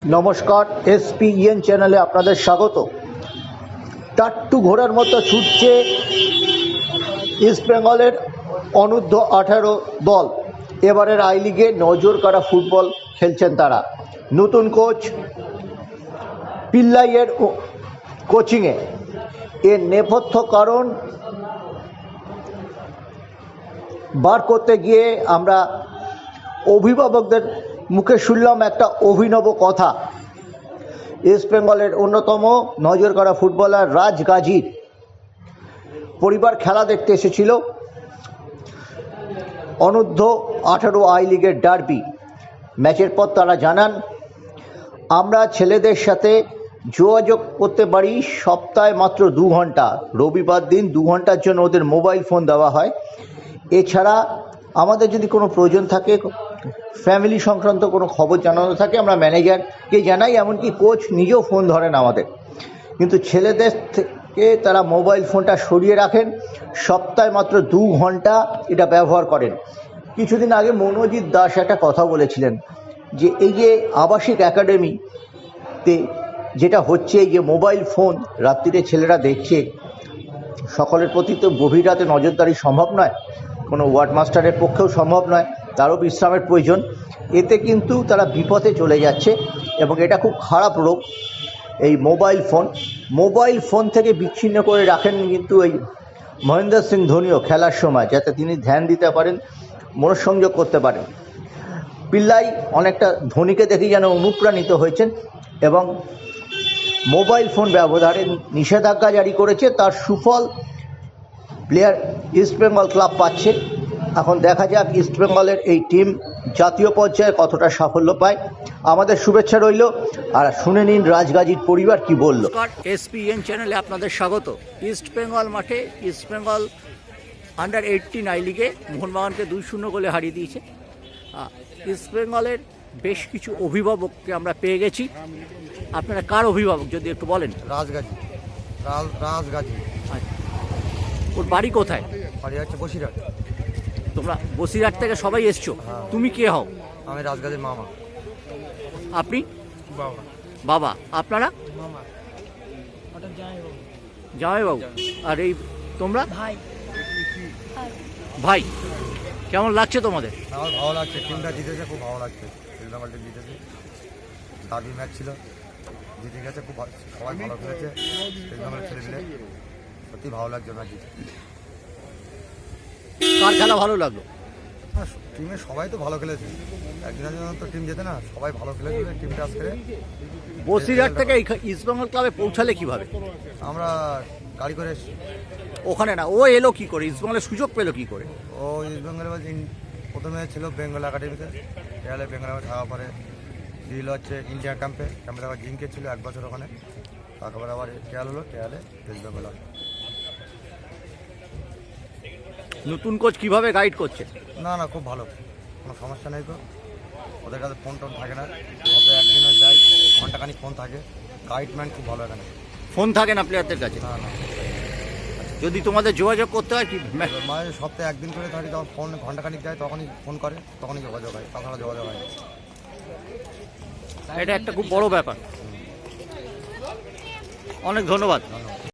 নমস্কার, এসপিএন চ্যানেলে আপনাদের স্বাগত। টাট্টু ঘোড়ার মতো ছুটছে ইস্টবেঙ্গলের অনূর্ধ্ব-18 দল। এবারের আই লিগে নজর কাড়া ফুটবল খেলছেন তারা। নতুন কোচ পিল্লাইয়ের কোচিংয়ে। এর নেপথ্য কারণ বার করতে গিয়ে আমরা অভিভাবকদের মুখে শুনলাম একটা অভিনব কথা। ইস্টবেঙ্গলের অন্যতম নজর কাড়া ফুটবলার রাজ গাজীর পরিবার খেলা দেখতে এসেছিল অনূর্ধ্ব-18 আই লিগের ডার্বি ম্যাচের পর তারা জানান, আমরা ছেলেদের সাথে যোগাযোগ করতে পারি সপ্তাহে মাত্র 2 ঘন্টা। রবিবার দিন 2 ঘন্টার জন্য ওদের মোবাইল ফোন দেওয়া হয়। এছাড়া আমাদের যদি কোনো প্রয়োজন থাকে, ফ্যামিলি সংক্রান্ত কোনো খবর জানানো থাকে, আমরা ম্যানেজারকে জানাই, এমনকি কোচ নিজেও ফোন ধরেন আমাদের। কিন্তু ছেলেদের থেকে তারা মোবাইল ফোনটা সরিয়ে রাখেন। সপ্তাহে মাত্র 2 ঘন্টা এটা ব্যবহার করেন। কিছুদিন আগে মনোজিৎ দাস একটা কথা বলেছিলেন যে এই যে আবাসিক একাডেমিতে যেটা হচ্ছে, এই যে মোবাইল ফোন রাত্রিরে ছেলেরা দেখছে, সকলের প্রতি তো গভীর রাতে নজরদারি সম্ভব নয়, কোনো ওয়ার্ড মাস্টারের পক্ষেও সম্ভব নয়, তারও বিশ্রামের প্রয়োজন। এতে কিন্তু তারা বিপথে চলে যাচ্ছে এবং এটা খুব খারাপ রোগ। এই মোবাইল ফোন থেকে বিচ্ছিন্ন করে রাখেন কিন্তু এই মহেন্দ্র সিং ধোনিও খেলার সময়, যাতে তিনি ধ্যান দিতে পারেন, মনঃসংযোগ করতে পারেন। পিল্লাই অনেকটা ধোনিকে দেখে যেন অনুপ্রাণিত হয়েছেন এবং মোবাইল ফোন ব্যবহারের নিষেধাজ্ঞা জারি করেছে। তার সুফল প্লেয়ার ইস্টবেঙ্গল ক্লাব পাচ্ছে। এখন দেখা যাক ইস্টবেঙ্গলের এই টিম জাতীয় পর্যায়ে কতটা সাফল্য পায়। আমাদের শুভেচ্ছা রইল। আর শুনে নিন রাজগাজীর পরিবার কি বলল। এসপিএন চ্যানেলে আপনাদের স্বাগত। ইস্টবেঙ্গল মাঠে ইস্টবেঙ্গল আন্ডার-18 আই লিগে মোহনবাগানকে 2-0 গোলে হারিয়ে দিয়েছে। ইস্টবেঙ্গলের বেশ কিছু অভিভাবককে আমরা পেয়ে গেছি। আপনারা কার অভিভাবক যদি একটু বলেন? রাজগাজী। ওর বাড়ি কোথায়? বাড়ি হচ্ছে বসিরহাট। তোমরা বসিরহাট থেকে সবাই এসছো? তুমি কে হও? আমি রাজগাজীর মামা। আপনি? বাবা। বাবা। আপনারা? মামা। জামাইবাবু। আর এই তোমরা? ভাই। ভাই। কেমন লাগছে তোমাদের? আমার ভালো লাগছে, টিমটা জিতেছে, খুব ভালো লাগছে। ইস্টবেঙ্গল টিম জিতেছে, ডার্বি ম্যাচ ছিল, জিতে গেছে, খুব সবাই ভালো খেলেছে। ইস্টবেঙ্গলের ছেলেপিলে সত্যি ভালো লাগছে ম্যাচ জিতে। কার খেলা ভালো লাগলো? টিমে সবাই তো ভালো খেলেছে, একদিনের জন্য তো টিম জেতে না, সবাই ভালো খেলেছে। টিমটা আজকে বসিরহাট থেকে ইস্টবেঙ্গল ক্লাবে পৌঁছালে কিভাবে? আমরা গাড়ি করে ওখানে না, ও এলো কি করে? ইস্টবেঙ্গলের সুযোগ পেলো কি করে? ও ইস্টবেঙ্গলের প্রথমে ছিল বেঙ্গল একাডেমিতে, কেয়ালে বেঙ্গল থাকার পরে দিল হচ্ছে ইন্ডিয়া ক্যাম্পে আবার জিঙ্কে ছিল 1 বছর ওখানে, তারপরে আবার কেয়াল হলো, কেয়ালে ইস্টবেঙ্গল। নতুন কোচ কিভাবে গাইড করছে? না খুব ভালো, কোনো সমস্যা নেই। তো ওদের কাছে ফোন টোন থাকে না, অত একদিনও যাই, ঘন্টাখানিক ফোন থাকে। গাইডম্যান খুব ভালো এখানে। ফোন থাকে না প্লেয়ারদের কাছে? না যদি তোমাদের যোগাযোগ করতে হয় কি? মানে সপ্তাহে একদিন করে থাকি, তখন ফোন ঘন্টাখানিক যায়, তখনই ফোন করে, তখনই যোগাযোগ হয়, তাছাড়া যোগাযোগ হয় না। এটা একটা খুব বড় ব্যাপার। অনেক ধন্যবাদ।